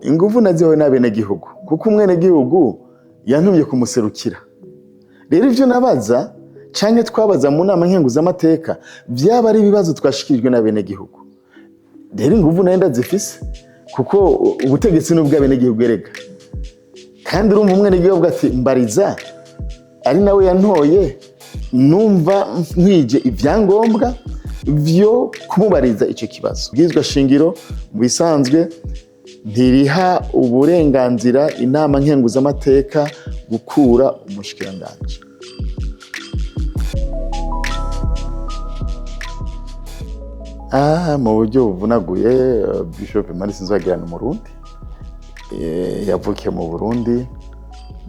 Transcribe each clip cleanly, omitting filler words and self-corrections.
inguvu naziwe n'abene gihugu kuko umwene gihugu yantumye kumuserukira. Rero ivyo nabaza canke twabaza mu nama nkenguzamateka vyaba ari ibibazo twashikirijwe n'abene gihugu. Rero inguvu nayo ndazifise kuko ubutegetsi n'ubw'abene gihugu erega. Kandi urumva umwene gihugu ati mbariza ari nawe yantoye numva nkwije ivyangombwa vyo kumubariza ico kibazo. Bwizwa shingiro mu bisanzwe ntiriha uburenganzira inama nkenguzamateka gukura umushikiranganji. Mu buryo buvunaguye Bishop Emmanuel Sinzobagirana Umurundi yavukiye mu Burundi,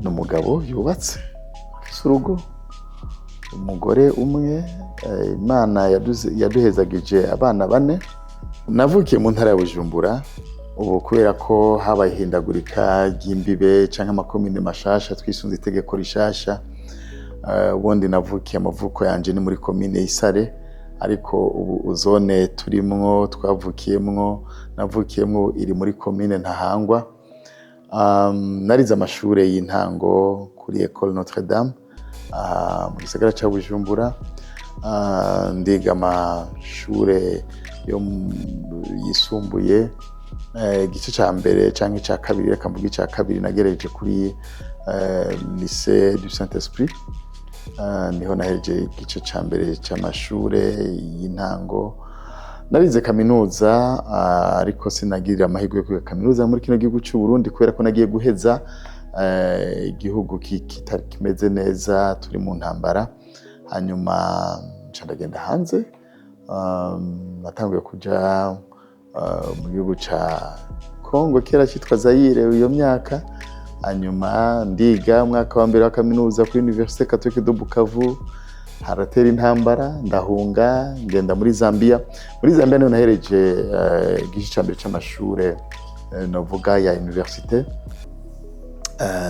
n'umugabo yubatse afise urugo, umugore umwe, Imana yaduhezagije abana 4. Navukiye mu ntara ya Bujumbura, ubu kubera ko habaye ihindagurika ry'imbibe canke amakomine mashasha twisunze itegeko rishasha, ubundi navukiye amavuko yanje ni muri komine Isare, ariko ubu zone turimwo twavukiyemwo navukiyemwo iri muri komine Ntahangwa. Narize amashure y'intango kuri École Notre Dame mu gisagara ca Bujumbura, ndiga amashure yo yisumbuye, igice ca mbere canke ca kabiri, reka mvuge ica kabiri nagereje kuri Lycée du Saint-Esprit, niho nahereje igice ca mbere c'amashure y'intango. Narize kaminuza ariko sinagirira amahirwe yo kwiga kaminuza muri kino gihugu c'u Burundi kubera ko nagiye guheza igihugu kitari kimeze neza, turi mu ntambara. Hanyuma nca ndagenda hanze, natanguye kuja mu gihugu ca Kongo kera citwa Zaire iyo myaka. Hanyuma ndiga umwaka wa mbere wa kaminuza kuri Université Catholique de Bukavu, haratera intambara ndahunga ngenda muri Zambia. Muri Zambia niho nahereje igice ca mbere c'amashure novuga ya université.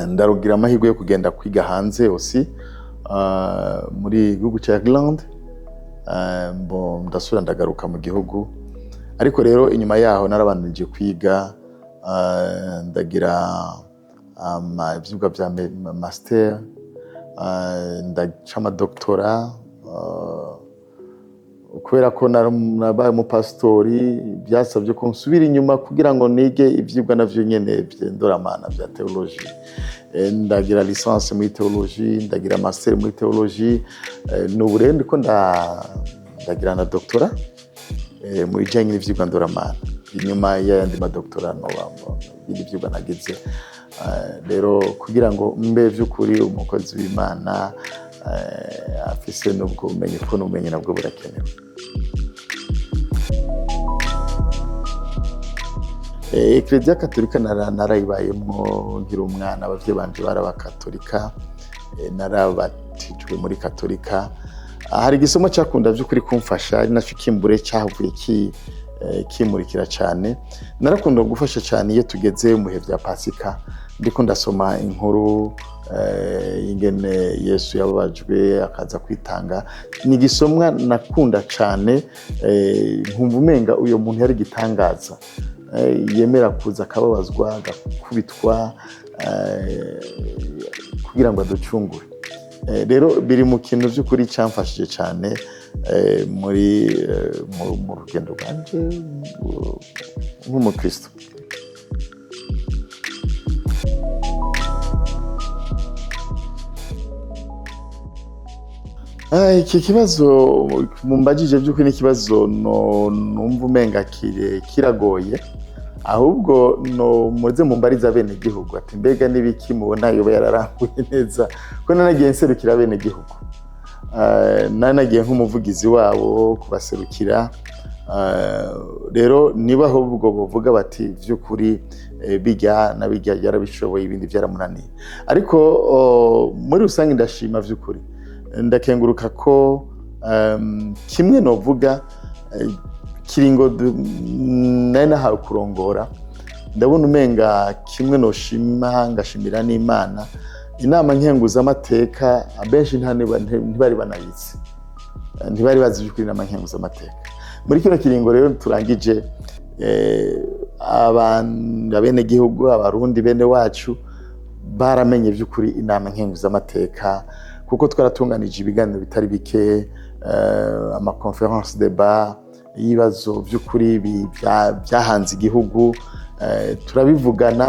Ndarugira amahirwe yo kugenda kwiga hanze aussi muri gihugu ca Irlande, ndasubira ndagaruka mu gihugu. Ariko rero inyuma yaho narabanije kwiga, ndagira ivyigwa vya master, ndaca amadoktora. Kubera ko nabaye umupasitori byasabye ko nsubira inyuma kugira ngo nige ivyigwa navyo nyene vy'indoramana vya theologie. Ndagira licence muri theologie, ndagira master muri theologie, n'ubu rero ndiko ndagira na doctora mu bijanye n'ivyigwa ndoramana inyuma y'ayandi madoktora n'ibindi vyigwa nagize. Rero kugira ngo mbe vy'ukuri umukozi w'Imana afise n'ubwo bumenyi, kuko n'ubumenyi nabwo burakenewe. Eklezia Katolika narayibayemwo nkiri umwana, abavyeyi banje bari abakatolika, narabatijwe muri Katolika. Hari igisomo cakunda vy'ukuri kumfasha, ari naco kimbure cyavuye kimurikira cane. Narakunda gufasha cane iyo tugeze mu bihe vya Pasika, ndiko ndasoma inkuru ingene Yesu yababajwe akaza kwitanga. Ni igisomwa nakunda cane, nkumva umenga uyo muntu yari gitangaza, yemera kuza akababazwa agakubitwa kugira ngo aducungure. Rero biri mu kintu vy'ukuri camfashije cane mu rugendo rwanje nk'umukristo. Iki kibazo mumbajije vy'ukuri ni ikibazo numva umenga kiragoye, ahubwo muze mumbariza bene gihugu ati mbega nibiki mubona yoba yararanguye neza, ko nanagiye nserukira bene gihugu, nanagiye nk'umuvugizi wabo kubaserukira. Rero niba ahubwo bavuga bati vy'ukuri bijya nabijya yarabishoboye, ibindi vyaramunaniye. Ariko muri rusange ndashima vy'ukuri, ndakenguruka ko kimwe novuga kiringo nari nahawe kurongora, ndabona umenga kimwe noshima ngashimira n'Imana, inama nkenguzamateka abenshi ntibari banayizi, ntibari bazi vy'ukuri inama nkenguzamateka. Muri kino kiringo rero turangije, abene gihugu abarundi bene wacu baramenye by'ukuri inama nkenguzamateka kuko twaratunganije ibiganiro bitari bike ama conference débat ibibazo by'ukuri byahanze igihugu turabivugana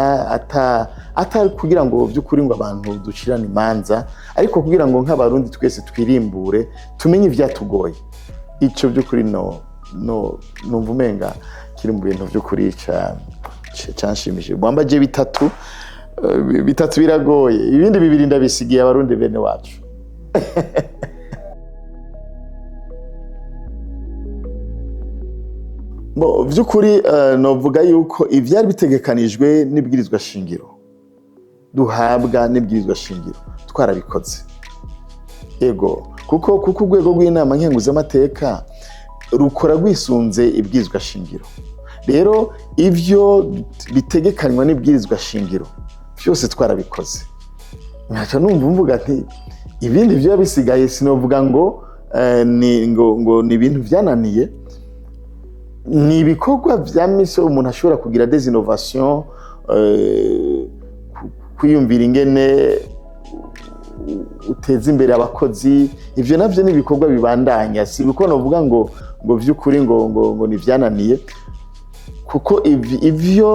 atari kugira ngo by'ukuri ngo abantu ducirane imanza ariko kugira ngo nk'abarundi twese twirimbure tumenye ivyatugoye ico by'ukuri numva umenga kiri mu bintu by'ukuri canshimishije mwambaje bitatu biragoye ibindi bibiri ndabisigiye abarundi bene wacu by'ukuri novuga yuko ivyari bitegekanijwe n'ibwirizwa shingiro duhabwa n'ibwirizwa shingiro twarabikoze ego kuko urwego rw'inama nkenguzamateka rukora rwisunze ibwirizwa shingiro rero ivyo bitegekanywa n'ibwirizwa shingiro byose twarabikoze nkaca numva mvuga ati ibindi byo bisigaye sinovuga ngo ni ibintu byananiye ni ibikorwa vya misi umuntu ashobora kugira des innovations kwiyumvira ingene uteza imbere abakozi ivyo navyo ni ibikorwa bibandanya si biko novuga ngo vy'ukuri ngo ni vyananiye kuko ivyo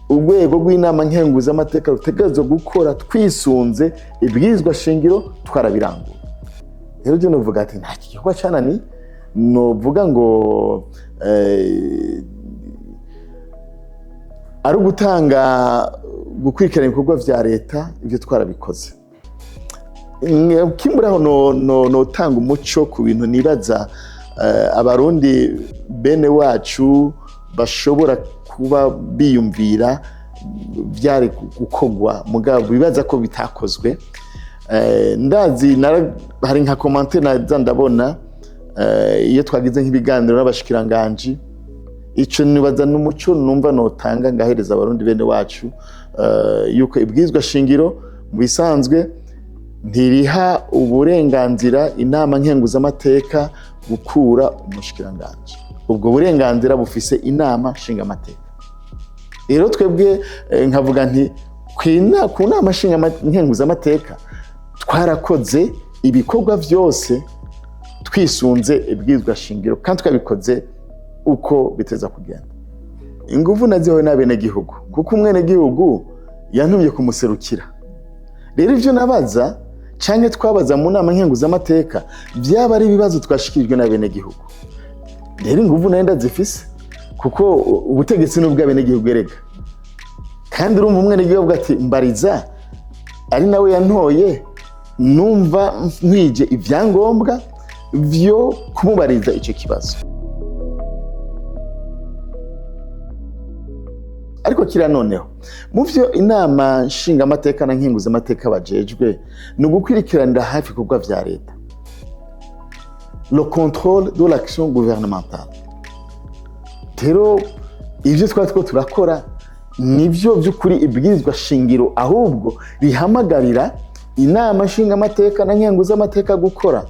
urwego rw'inama nkenguzamateka rutegerezwa gukora twisunze ibwirizwa shingiro twarabirangura rero byo novuga ati nta gikorwa cananiye novuga ngo ari ugutanga gukurikirana ibikorwa vya leta ivyo twarabikoze kimburaho notanga umuco ku bintu nibaza abarundi bene wacu bashobora kuba biyumvira vyari gukorwa mugabo bibaza ko bitakozwe ndazi hari nka commentaire naza ndabona iyo twagize nk'ibiganiro n'abashikiranganji ico nibaza n'umuco numva notanga ngahereza abarundi bene wacu yuko ibwirizwa shingiro mu bisanzwe ntiriha uburenganzira inama nkenguzamateka gukura umushikiranganji ubwo burenganzira bufise inama nshingamateka rero twebwe nkavuga nti ku nama nkenguzamateka twarakoze ibikorwa vyose twisunze ibwirizwa shingiro kandi twabikoze uko biteza kugenda inguvu nazihowe n'abene gihugu kuko umwene gihugu yantumye kumuserukira rero ivyo nabaza canke twabaza mu nama nkenguzamateka byaba ari ibibazo twashikirijwe n'abene gihugu rero inguvu nayo ndazifise kuko ubutegetsi n'ubw'abene gihugu erega kandi urumva umwene gihugu ati mbariza ari nawe yantoye numva nkwije ivyangombwa vyo kumubariza ico kibazo ariko kira noneho mu vyo inama nshingamateka na nkenguzamateka bajejwe ni ugukurikiranira hafi ibikorwa vya leta le contrôle de l'action gouvernementale rero ivyo twatwo turakora nivyo vy'ukuri ibwirizwa shingiro ahubwo rihamagarira inama nshingamateka na nkenguzamateka gukora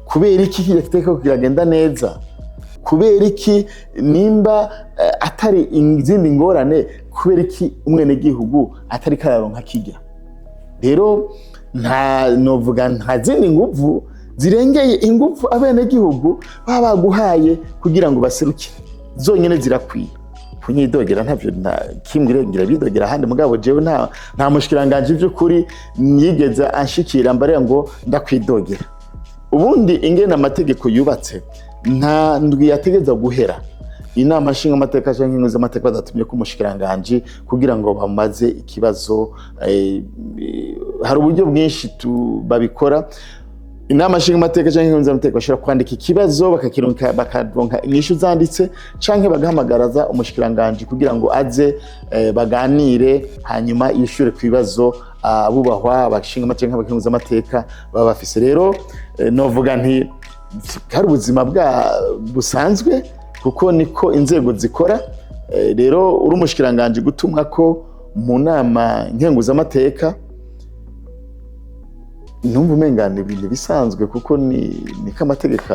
kubera iki kiteko kiragenda neza kubera iki nimba atari izindi ngorane kubera iki umwene gihugu atari kararonka kijya rero novuga nta zindi nguvu zirengeye inguvu abene gihugu baba baguhaye kugira ngo baserukire zonyene zirakwiye kunyidogera ntavyo kimwirengira bidogera handi mugabo jewe nta mushikiranganje by'ukuri nigeze anshikira mbare ngo ndakwidogera ubundi ingene amategeko yubatse nta ndwi yategeza guhera inama nshingamateka canke nkenguzamateka badatumye ko umushikiranganje kugira ngo bamaze ikibazo hari uburyo bwinshi babikora inama nshingamateka canke nkenguzamateka bashobora kwandika ikibazo bakaronka inyishu zanditse canke bagahamagaraza umushikiranganje kugira ngo aze baganire hanyuma yishure ku bibazo abubahwa abashingamateka n'abakenguzamateka baba bafise rero novuga nti hari ubuzima busanzwe kuko niko inzego zikora rero uri umushikiranganje gutumwa ko mu nama nkenguzamateka numva umengana ibintu bisanzwe kuko niko amategeko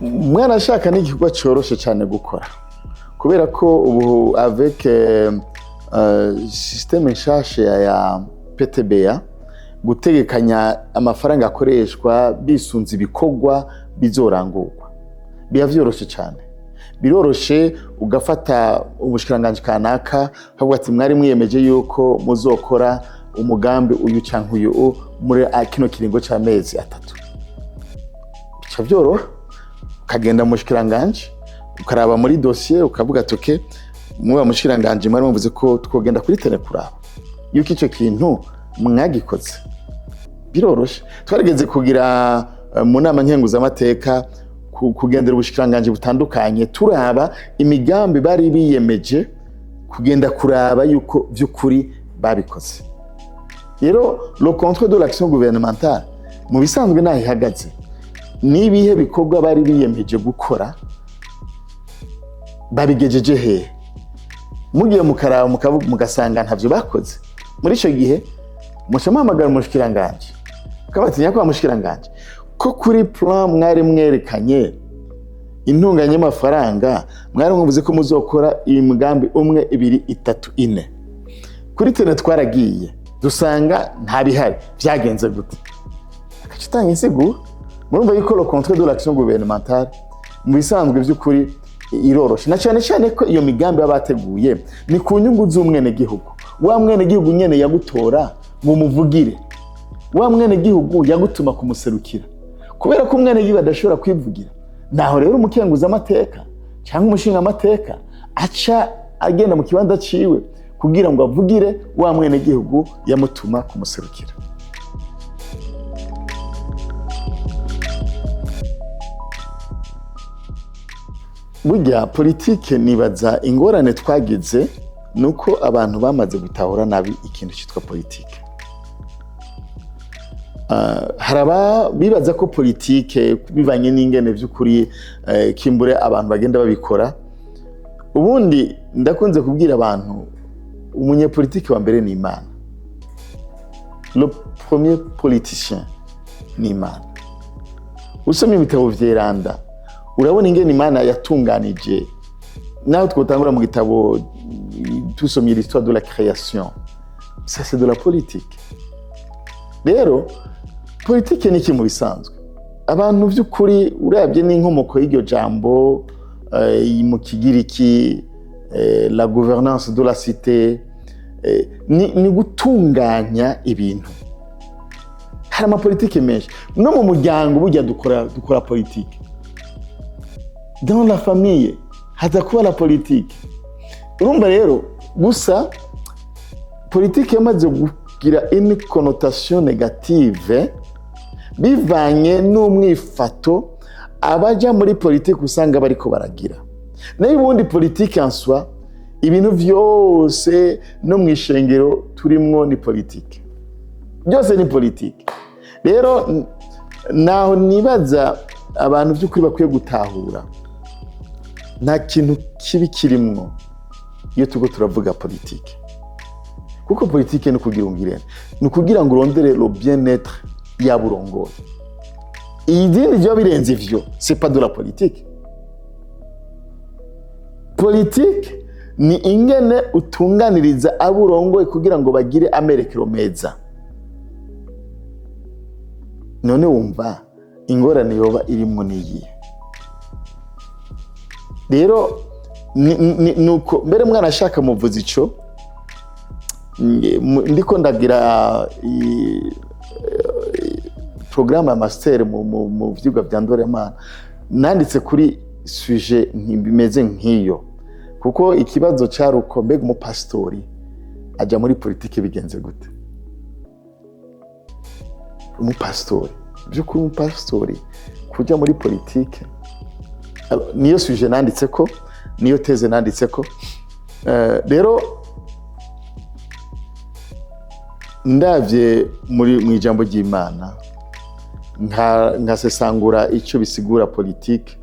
umwana ashaka n'igikorwa cyoroshe cyane gukora kubera ko ubu avec systeme nshashe ya PTBA gutegekanya amafaranga akoreshwa bisunze ibikorwa bizorangurwa biya vyoroshe cyane biroroshe ugafata ubushikiranganje kanaka havuga ati mwari mwiyemeje yuko muzokora umugambi uyu canke uyu muri kino kiringo c'amezi 3 bica vyoroha ukagenda mu mushikiranganje ukaraba muri dossier ukavuga ati okay muba mushikiranganje mwari muvuze ko twogenda kuri tele kuraba yuko ico kintu mwagikoze biroroshe twarigeze kugira mu nama nkenguza amateka kugendera ubushikiranganje butandukanye turaba imigambi bari biyemeje kugenda kuraba yuko vy'ukuri babikoze rero le contrôle de l'action gouvernementale mu bisanzwe naho ihagaze nibihe bikorwa bari biyemeje gukora babigejeje he mugiye mukaraba mugasanga ntavyo bakoze muri ico gihe mushamamagara umushikiranganje kabatinya kwa mushikiranganje ko kuri plan mwari mwerekanye intunganye amafaranga mwari muvuze ko muzokora imigambi 1 2 3 4 kuri tene twaragiye dusanga nta bihari byagenze gute akacitanga insiguro murumva yuko le contrôle de l'action gouvernementale mu bisanzwe by'ukuri iroroshe na cyane ko iyo migambi abateguye ni ku nyungu z'umwene gihugu wa mwene gihugu nyene yagutora mu muvugire wa mwene gihugu yagutuma kumuserukira kubera ko umwene gihugu adashobora kwivugira naho rero umukenguza amateka cyangwa umushinga amateka aca agenda mu kibanza ciwe kugira ngo avugire wa mwene gihugu yamutuma kumuserukira burya politike nibaza ingorane twagize nuko abantu bamaze gutahura nabi ikintu cyitwa politike haraba bibaza ko politike bivanye n'ingene by'ukuri kimbure abantu bagenda babikora ubundi ndakunze kubwira abantu umunyepolitike wa mbere ni Imana le premier politicien ni Imana usomye ibitabo vy'Iranda urabona ingene Imana yatunganije naho twotangura mu gitabo tusomye l'histoire de la création ça c'est de la politique rero politique ni iki mu bisanzwe abantu by'ukuri urabye n'inkomoko y'iryo jambo mu kigiriki la gouvernance de la cité ni gutunganya ibintu hari amapolitike menshi no mu muryango burya dukora politique dans la famille haza kuba la politique urumva rero gusa politique yamaze kugira une connotation négative bivanye n'umwifato abaja muri politique usanga bariko baragira nayo ubundi politique en soi ibintu vyose no mwishengero turimwo ni politique byose ni politique rero naho nibaza abantu by'ukuri bakwiye gutahura nta kintu kibi kirimwo iyo tugo turavuga politique kuko politique ni kugira ungirene ni kugira ngo urondere le bien-être yaburongoye idini ryo birenze ivyo c'est pas de la politique politique ni ingene utunganiriza aburongoye kugira ngo bagire amerekero meza none wumva ingorane yoba irimwo niyi rero nuko mbere mwana ashaka muvuza ico ndiko ndagira programme ya master mu vyigwa vya Ndoremana nanditse kuri sujet bimeze nk'iyo kuko ikibazo caruko mbega mu pastori aja muri politique bigenze gute umupastori by'ukuri umupastori kuja muri politique niyo sujet nanditseko niyo teze nanditseko rero ndavye mu ijambo ry'Imana nkasesangura icyo bisigura politique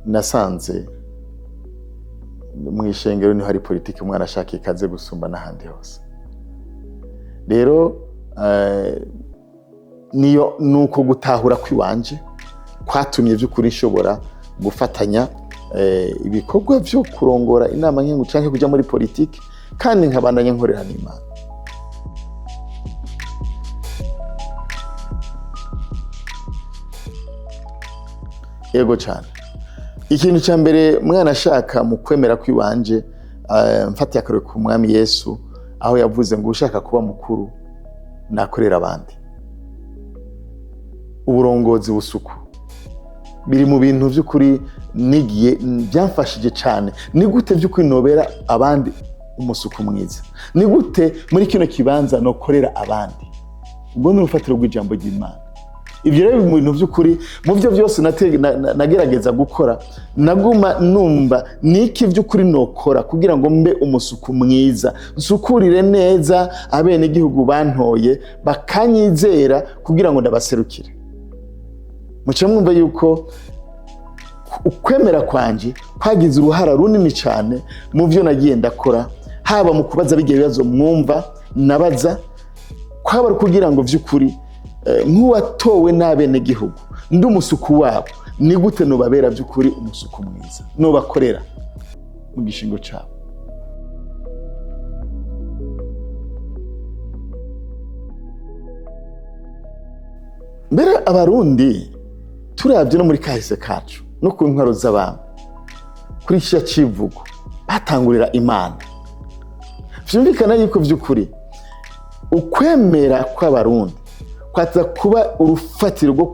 nasanze mu ishengero ni hari politique umwana ashaka ikaze gusumba n'ahandi hose rero niyo nuko gutahura kwiwanje kwatumye by'ukuri nshobora gufatanya ibikorwa byo kurongora inama nkengu canke kuja muri politiki kandi nkabandanya nkorera n'Imana. Yego cyane. Ikintu cya mbere mwana ashaka mu kwemera kwiwanje mfatiye akarere ku mwami Yesu aho yavuze ngo ushaka kuba mukuru nakorera abandi. Uburongozi busuku biri mu bintu by'ukuri nigiye byamfashije cyane. Ni gute by'ukuri nobera abandi umusuku mwiza? Ni gute muri kino kibanza nokorera abandi? Ubwo ni urufatiro rw'ijambo ry'Imana. Ibyo rero mu bintu by'ukuri mu byo byose nagerageza gukora naguma numva niki by'ukuri nokora kugira ngo mbe umusuku mwiza, nsukurire neza abene igihugu bantoye bakanyizera kugira ngo ndabaserukire. Muce mwumva yuko ukwemera kwanje kwagize uruhara runini cyane mu byo nagiye ndakora, haba mu kubaza bigiye bibazo mwumva nabaza kwaba kugira ngo by'ukuri nk'uwatowe n'abene gihugu ndi umusuku wabo, ni gute nobabera by'ukuri umusuku mwiza, nobakorera mu gishingo cyabo. Mbere abarundi turavye no muri kahise kacu no ku ntwaro z'abami kuri cya civugo batangurira Imana. Vyumvikana yuko by'ukuri ukwemera kw'abarundi kwatsa kuba urufatiro rwo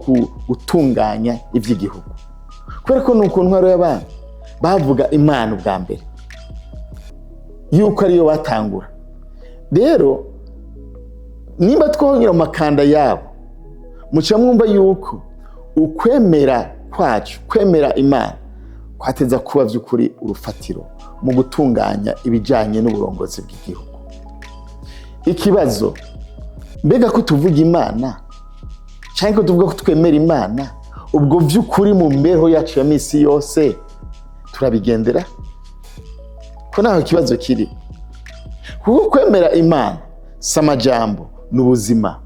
gutunganya ivy'igihugu, kubera ko nuko ntwaro y'abami bavuga Imana ubwa mbere yuko ariyo batangura. Rero nimba twongera mu makanda yabo muca mwumva yuko ukwemera kwacu, kwemera Imana kwateza kuba by'ukuri urufatiro mu gutunganya ibijanye n'uburongozi bw'igihugu. Ikibazo, mbega ko tuvuga Imana cyangwa ko tuvuga ko twemera Imana, ubwo by'ukuri mu mbeho yacu ya misi yose turabigendera? Ko naho ikibazo kiri, kuko kwemera Imana si amajambo n'ubuzima.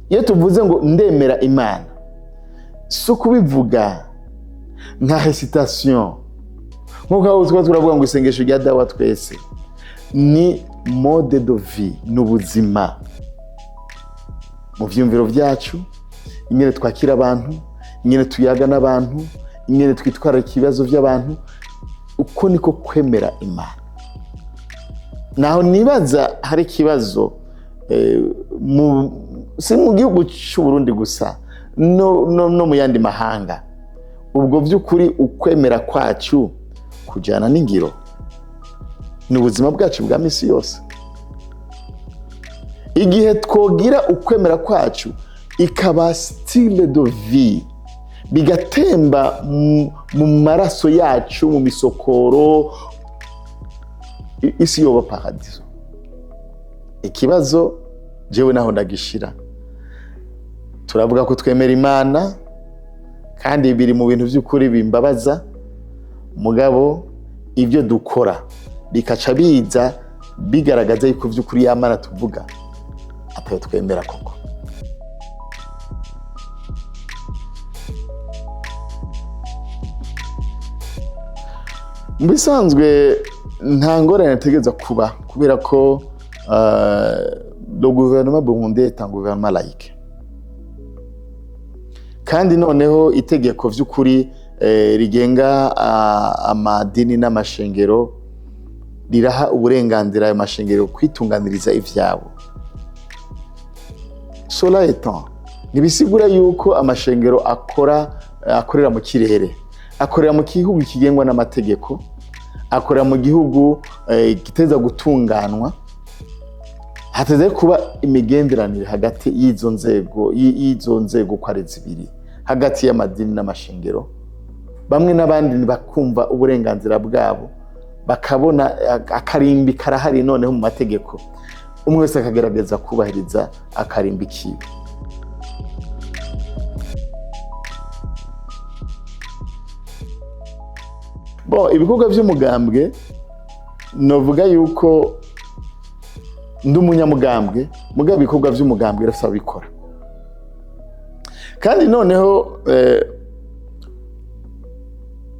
Iyo tuvuze ngo ndemera Imana si ukubivuga nka hesitation nk'uko aho turavuga ngo isengesho rya dawa twese, ni mode de vie, n'ubuzima mu vyumviro vyacu, ingene twakira abantu, ingene tuyaga n'abantu, ingene twitwara ikibazo by'abantu. Uko niko kwemera Imana. Naho nibaza hari ikibazo si mu gihugu cy'u Burundi gusa no mu yandi mahanga, ubwo by'ukuri ukwemera kwacu kujana n'ingiro n'ubuzima bwacu bwa misi yose. Igihe twogira ukwemera kwacu ikaba style de vie, bigatemba mu maraso yacu, mu misokoro, isi yoba paradiso. Ikibazo jewe naho ndagishira, turavuga ko twemera Imana kandi biri mu bintu by'ukuri bimbabaza, mugabo ibyo dukora bikaca biza bigaragaza yuko by'ukuri ya Mana tuvuga atayo twemera koko. Mbisanzwe nta ngorane nategereza kuba, kubera ko le gouvernement burundais est un gouvernement laïque. Kandi noneho itegeko vy'ukuri rigenga amadini n'amashengero riraha uburenganzira ayo mashengero kwitunganiriza ivyabo. Cela étant, nibisigura yuko amashengero akorera mu kirere, akorera mu gihugu kigengwa n'amategeko, akorera mu gihugu kiteza gutunganwa, hateze kuba imigenderanire hagati y'izo nzego ko ari zibiri, hagati y'amadini n'amashengero. Bamwe n'abandi bakumva uburenganzira bwabo, bakabona akarimbi karahari noneho mu mategeko, umwe wese akagerageza kubahiriza akarimbi kiwe. Ibikorwa by'umugambwe novuga yuko ndi umunyamugambwe, mugabo ibikorwa by'umugambwe rasa bikora. kandi noneho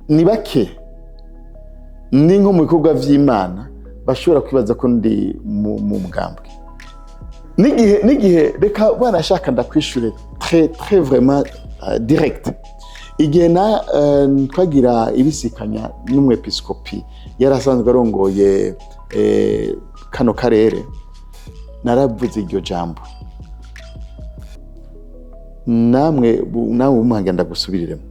ni bake ni nko mu bikorwa vy'Imana bashobora kwibaza ko ndi mu mugambwe. N'igihe reka banashaka ndakwishure très vraiment direct. Igihe twagira ibisikanya n'umwepiskopi yarasanzwe arongoye kano karere, naravuze iryo jambo, namwe umuhanga ndagusubiriremo,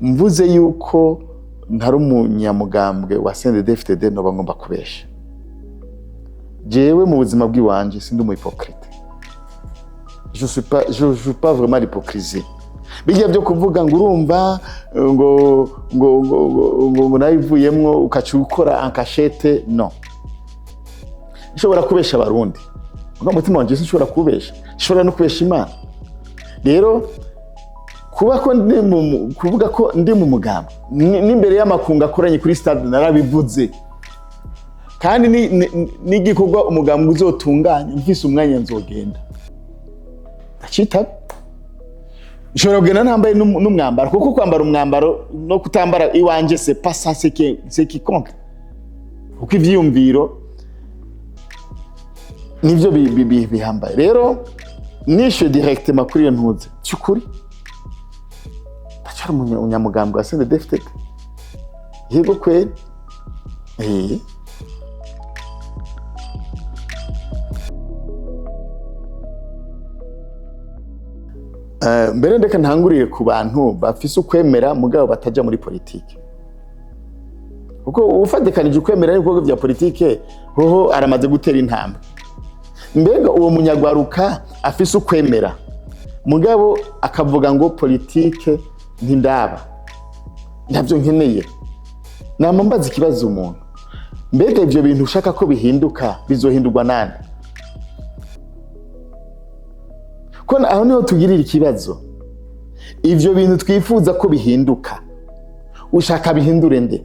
mvuze yuko ntari umunyamugambwe wa CNDD-FDD noba ngomba kubesha. Jewe mu buzima bw'iwanje sindi umuhypocrite. Je joue pas vraiment l'hypocrisie. Bijya byo kuvuga ngo urumva ngo nabivuyemwo ukaca ukora en cachette, non. Nshobora kubesha abarundi, ngo mutima wanje sinshobora kubesha, nshobora no kubesha Imana. Rero kuba ko kuvuga ko ndi mu mugambo n'imbere y'amakunga akoranye kuri stade narabivuze, kandi n'igikorwa umugambo uzotunganya mfise umwanya nzogenda acita. Nshobora kugenda ntambaye n'umwambaro, kuko kwambara umwambaro no kutambara iwanje c'est pas ça ce qui compte, kuko ivyiyumviro nivyo bihambaye. Rero nishe directement kuri iyo ntuze cyukuri ndacyari umunyamugambwe wa CNDD-FDD. Yego kweli mbere ndeka ntangurire ku bantu bafise ukwemera mugabo bataja muri politike, kuko ufatikanije ukwemera n'ibikorwa vya politike hoho aramaze gutera intambwe. Mbega uwo munyagwaruka afise ukwemera mugabo akavuga ngo politike ntindaba, ntavyo nkeneye, nama mbaza ikibazo umuntu, mbega ivyo bintu ushaka ko bihinduka bizohindurwa nande? Ko aho niho tugirira ikibazo. Ivyo bintu twifuza ko bihinduka ushaka bihindure nde?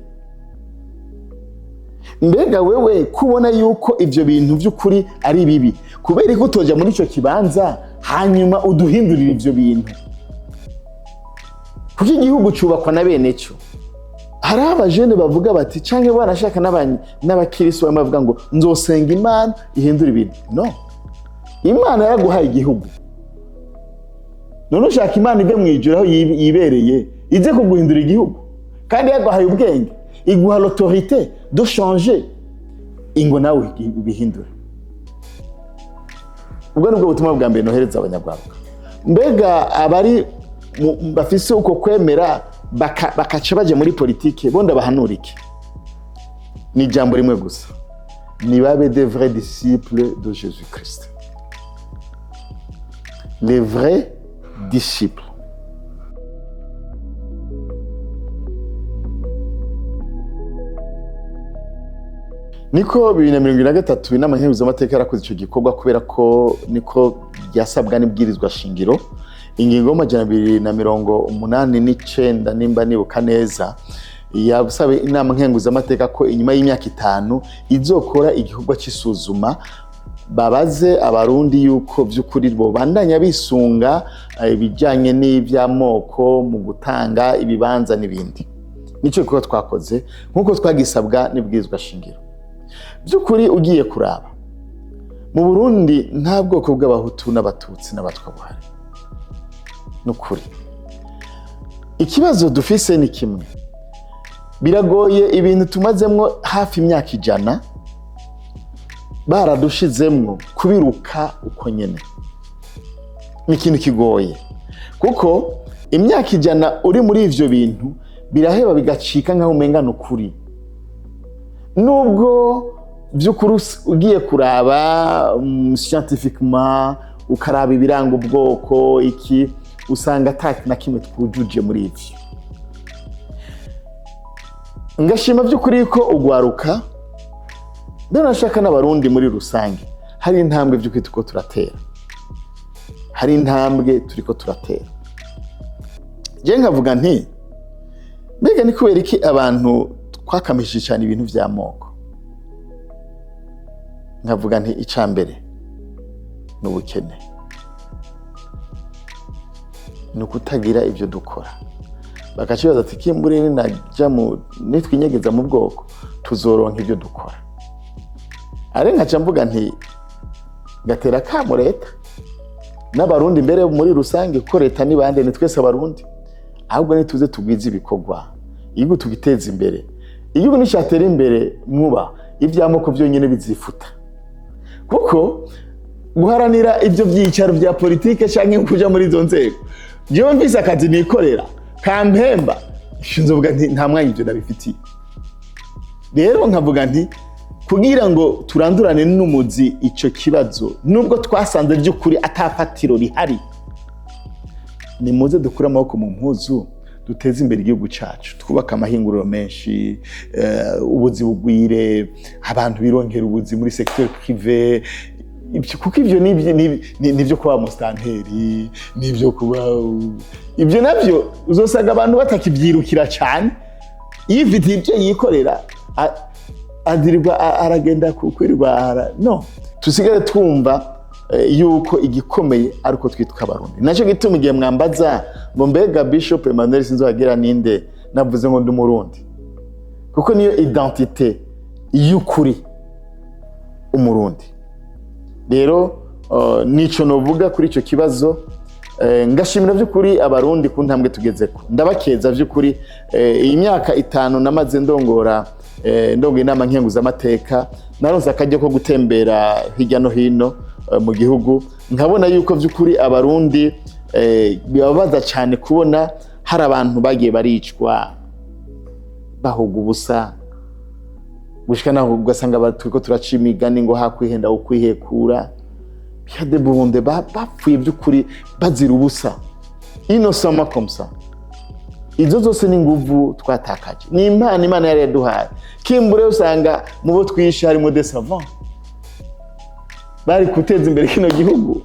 Mbega wewe kubona yuko ivyo bintu vy'ukuri ari bibi, kubera ko utoja muri ico kibanza hanyuma uduhindurira ivyo bintu? Kuko igihugu cubakwa na bene cyo. Hari abajene bavuga bati canke barashaka n'abakiristo bavuga ngo nzosenga Imana ihindura ibintu. No, Imana yaguhaye igihugu, none ushaka Imana ive mwijuru aho yibereye ize kuguhindura igihugu, kandi yaguhaye ubwenge, iguha l'autorité de changer, ingo nawe bihindura. Ubwo nubwo butumwa bwa mbere nohereza abanyarwanda. Mbega abari bafise uko kwemera bakaca baje muri politike bonda bahanurike, ni jambo rimwe gusa, ni babe des vrais disciples de Jésus-Christ, les vrais disciples. Niko 2023 inama y'amateka yarakoze ico gikorwa, kubera ko niko byasabwa n'ibwirizwa shingiro ingingo y'amajana nimba nibuka neza, yabusabe inama y'amateka ko inyuma y'imyaka 5 izokora igikorwa cy'isuzuma, babaze abarundi yuko vy'ukuri bo bandanya bisunga ibijanye n'ivy'amoko mu gutanga ibibanza n'ibindi. Nico gikorwa twakoze nkuko twagisabwa n'ibwirizwa shingiro. By'ukuri ugiye kuraba mu Burundi nta bwoko bw'abahutu n'abatutsi n'abatwa buhari. Nukuri ikibazo dufise ni kimwe, biragoye ibintu tumazemwo hafi imyaka 100 baradushizemwo kubiruka uko nyene. Ni ikintu kigoye, kuko imyaka 100 uri muri ivyo bintu biraheba bigacika nkaho umengana ukuri. Nubwo by'ukuri ugiye kuraba scientifiquement ukaraba ibiranga ubwoko iki, usanga ataki na kimwe twujuje muri ivyo. Ngashima by'ukuri ko ugwaruka nashaka n'abarundi muri rusange hari intambwe by'ukuri turiko turatera, hari intambwe turiko turatera. Je nkavuga nti mbega ni kubera iki abantu twakamishije cyane ibintu vy'amoko? Nkavuga nti icambere n'ubukene. ni ukutagira ibyo dukora. Bakacibaza ati kimbure ninaja nitwinyegeza mu bwoko tuzoronka ibyo dukora. Are nkaca mvuga nti gatera kamo leta n'abarundi mbere muri rusange ko leta ni bande, ni twese abarundi, ahubwo nituze tugwiza ibikorwa igihugu tugiteza imbere. Igihugu nishatera imbere mwuba ivyamoko byonyene bizifuta, kuko guharanira ibyo byicaro bya politike canke kuja muri izo nzego jewe mvise akazi nikorera kampemba nzovuga nti nta mwanya ivyo nabifitiye. Rero nkavuga nti kugira ngo turandurane n'umuzi ico kibazo, nubwo twasanze by'ukuri atafatiro rihari, ni muze dukura amaboko mu mpuzu duteze imbere igihugu cacu, twubaka amahinguriro menshi, ubuzi bugwire, abantu birongera ubuzi muri secteur privé, kuko ivyo nivyo kuba mustanteri, nivyo kuba ivyo navyo uzosaga abantu batakivyirukira cyane. Yifitiye ibyo yikorera adirwa aragenda kwirirwa no, tusigare twumva yuko igikomeye ariko twitwa abarundi. Naco gituma igihe mwambaza ngo mbega Bishop Emmanuel Sinzohagera ninde, navuze ngo ndi umurundi, kuko niyo identité y'ukuri umurundi. Rero nico novuga kuri ico kibazo. Ngashimira by'ukuri abarundi ku ntambwe tugezeko, ndabakeza by'ukuri. Iyi myaka 5 namaze ndongora inama nkenguza amateka, naronse akajya ko gutembera hirya no hino mu gihugu, nkabona yuko by'ukuri abarundi bibabaza cyane kubona hari abantu bagiye baricwa bahuga ubusa, gushika naho ugasanga batwiko turaca imigani ngo hakwihenda ukwihekura. Byade bunde bapfuye by'ukuri bazira ubusa, innocent comme ça. Izo zose ni nguvu twatakaje, ni impano Imana yari yaduhaye. Kimbure usanga mu bo twisha harimo des savants bari kuteza imbere kino gihugu,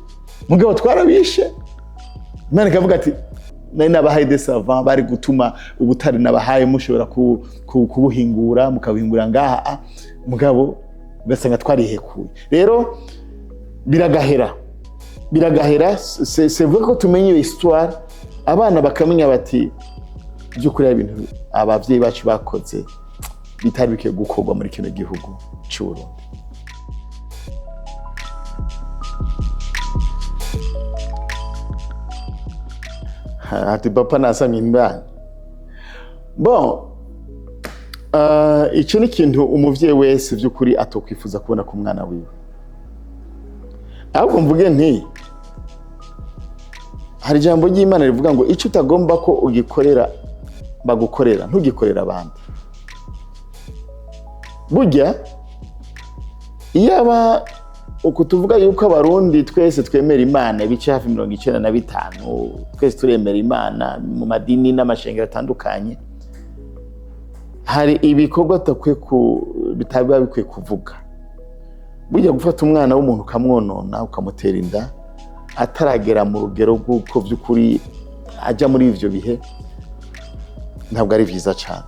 mugabo twarabishe. Imana ikavuga ati nari nabahaye des savants bari gutuma ubutari nabahaye mushobora kubuhingura, mukabuhingura ngaha, mugabo ugasanga twarihekuye. Rero biragahera, c'est vrai ko tumenye histoire, abana bakamenya bati by'ukuri ibintu abavyeyi bacu bakoze bitari bike gukorwa muri kino gihugu cy'u Burundi. Ati papa nasamye imbani. Bon, ico ni kintu umuvyeyi wese by'ukuri atokwifuza kubona ku mwana wiwe. Ahubwo mvuge nti hari ijambo ry'Imana rivuga ngo ico utagomba ko ugikorera bagukorera ntugikorera abandi. Burya iyaba uko tuvuga yuko abarundi twese twemera Imana ibice hafi 95, twese turemera Imana mu madini n'amashengero atandukanye, hari ibikorwa bitaba bikwiye kuvuga. Burya gufata umwana w'umuntu ukamwonona ukamutera inda ataragera mu rugero rw'uko by'ukuri ajya muri ivyo bihe, ntabwo ari vyiza cyane.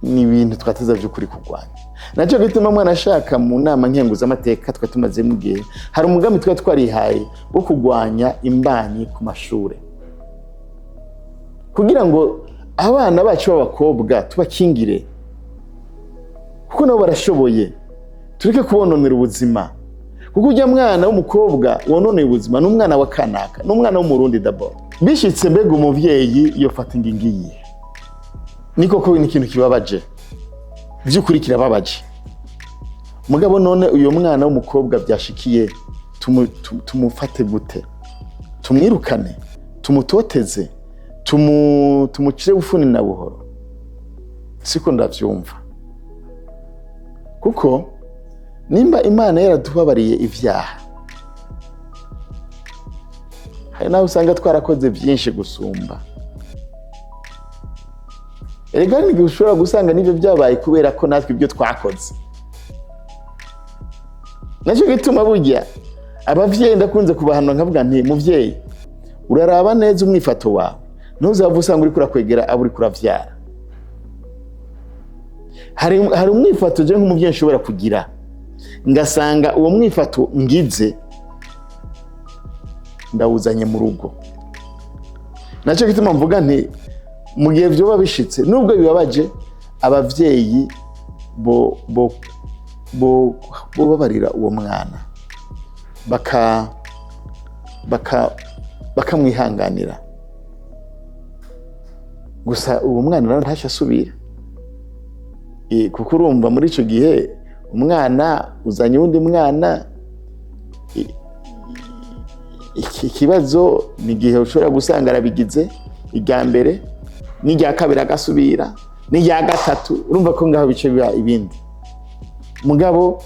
Ni ibintu twateza by'ukuri kurwanya. Naco gituma mwana ashaka mu nama nkenguza amateka twa tumaze mu gihe, hari umugambi twarihaye wo kurwanya imbanyi ku mashure, kugira ngo abana bacu b'abakobwa tubakingire, kuko nabo barashoboye. Tureke kubononera ubuzima, kuko ujya mwana w'umukobwa wononeye ubuzima n'umwana wa kanaka, n'umwana w'umurundi d'abord. Bishitse mbega umuvyeyi yofata ingingi, niko ko ni ikintu kibabaje, by'ukuri kirababaje. Mugabo none uyo mwana w'umukobwa byashikiye tumufate gute? Tumwirukane, tumutoteze, tumucire bufuni na buhoro? Siko ndavyumva, kuko nimba Imana yaratubabariye ivyaha, hari naho usanga twarakoze byinshi gusumba. Erega ni gushobora gusanga nivyo byabaye kubera ko natwe ibyo twakoze. Naco gituma burya abavyeyi ndakunze kubahanwa nkavuga nti muvyeyi uraraba neza umwifato wawe, ntuzava usanga uri kurakwegera abo uri kuravyara. Hari umwifato je nk'umuvyeyi nshobora kugira, ngasanga uwo mwifato ngize ndawuzanye mu rugo, nacyo gituma mvuga nti mu gihe byoba bishitse nubwo bibabaje abavyeyi bo babarira uwo mwana bakamwihanganira gusa uwo mwana nawe ntashya asubira kuko urumva muri icyo gihe umwana uzanye uwundi mwana ikibazo ni igihe ushobora gusanga arabigize irya mbere n'irya kabiri agasubira n'irya gatatu urumva ko ngaho bice biba ibindi mugabo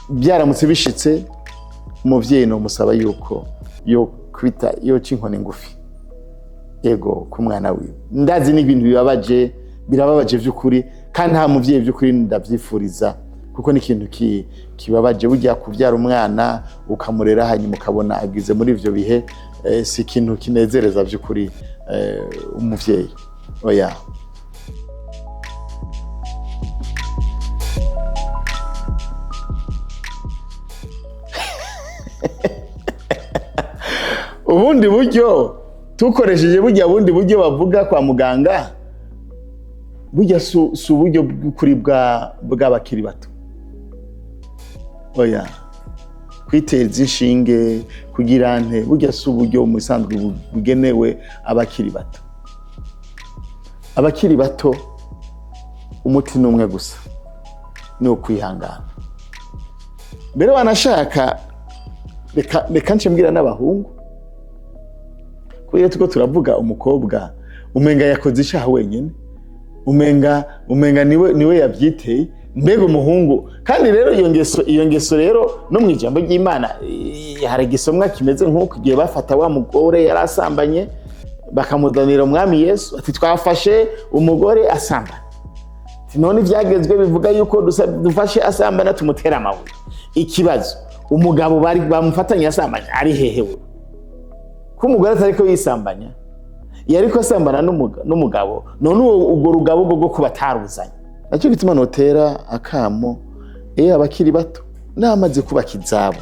byaramutse bishitse umuvyeyi no musaba yuko yo kwita yo cinkone ngufi ego ku mwana wiwe ndazi n'ibintu birababaje vy'ukuri kandi nta muvyeyi vy'ukuri ndavyifuriza kuko ni ikintu kibabaje burya kuvyara umwana ukamurera hanyuma ukabona agize muri ivyo bihe si ikintu kinezereza vy'ukuri umuvyeyi oya. Ubundi buryo tukoresheje burya bundi buryo bavuga kwa muganga burya si uburyo bw'ukuri bw'abakiri bato oya kwiteza inshinge kugira nte burya si uburyo mu bisanzwe bugenewe abakiri bato. Abakiri bato umuti n'umwe gusa ni ukwihangana. Mbere wanashaka reka nce mbwira n'abahungu kubera tuko turavuga umukobwa umenga yakoze icyaha wenyine umenga niwe yabyiteye mbega umuhungu kandi rero iyo ngeso rero no mu ijambo ry'Imana hari igisomwa kimeze nk'uko igihe bafata wa mugore yarasambanye bakamudanira umwami Yesu ati twafashe umugore asambana none ivyagezwe bivuga yuko dufashe asambana tumutera amabuye. Ikibazo umugabo bari bamufatanya asambanya ari hehewe ko umugore atariko yisambanya yariko asambana n'umugabo none ubwo rugabo bwo kubataruzanya. Nacyo gituma notera akamo abakiri bato namaze kubaka izabo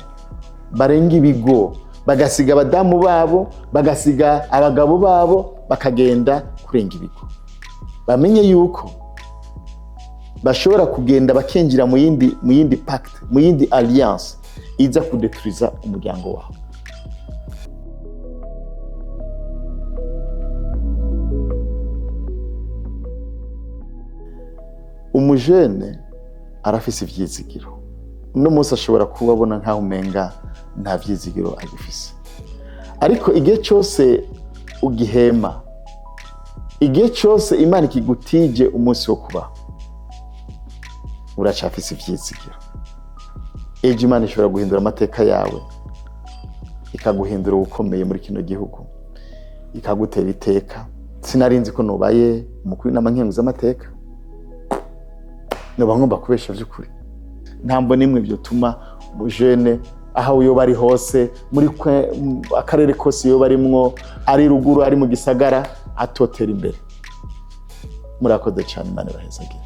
barenga ibigo bagasiga abadamu babo bagasiga abagabo babo bakagenda kurenga ibigo bamenye yuko bashobora kugenda bakenjira mu yindi pact mu yindi alliance iza kudetruiza umuryango wabo. Umujene arafise ivyizigiro no munsi ashobora kubabona nkaho umenga nta vyizigiro agifise ariko igihe cyose ugihema igihe cyose Imana ikigutije umunsi wo kubaho uracafise ivyizigiro. Ejo Imana ishobora guhindura amateka yawe ikaguhindura ukomeye muri kino gihugu ikagutera iteka. Sinarinzi ko nubaye umukuru n'amankenguza amateka noba ngomba kubesha vy'ukuri ntambo nimwe byo tuma umujene aho uyo bari hose muri akarere kose yo barimwo ari ruguru ari mu gisagara atotera imbere. Murakoze cyane Imana bahezagire.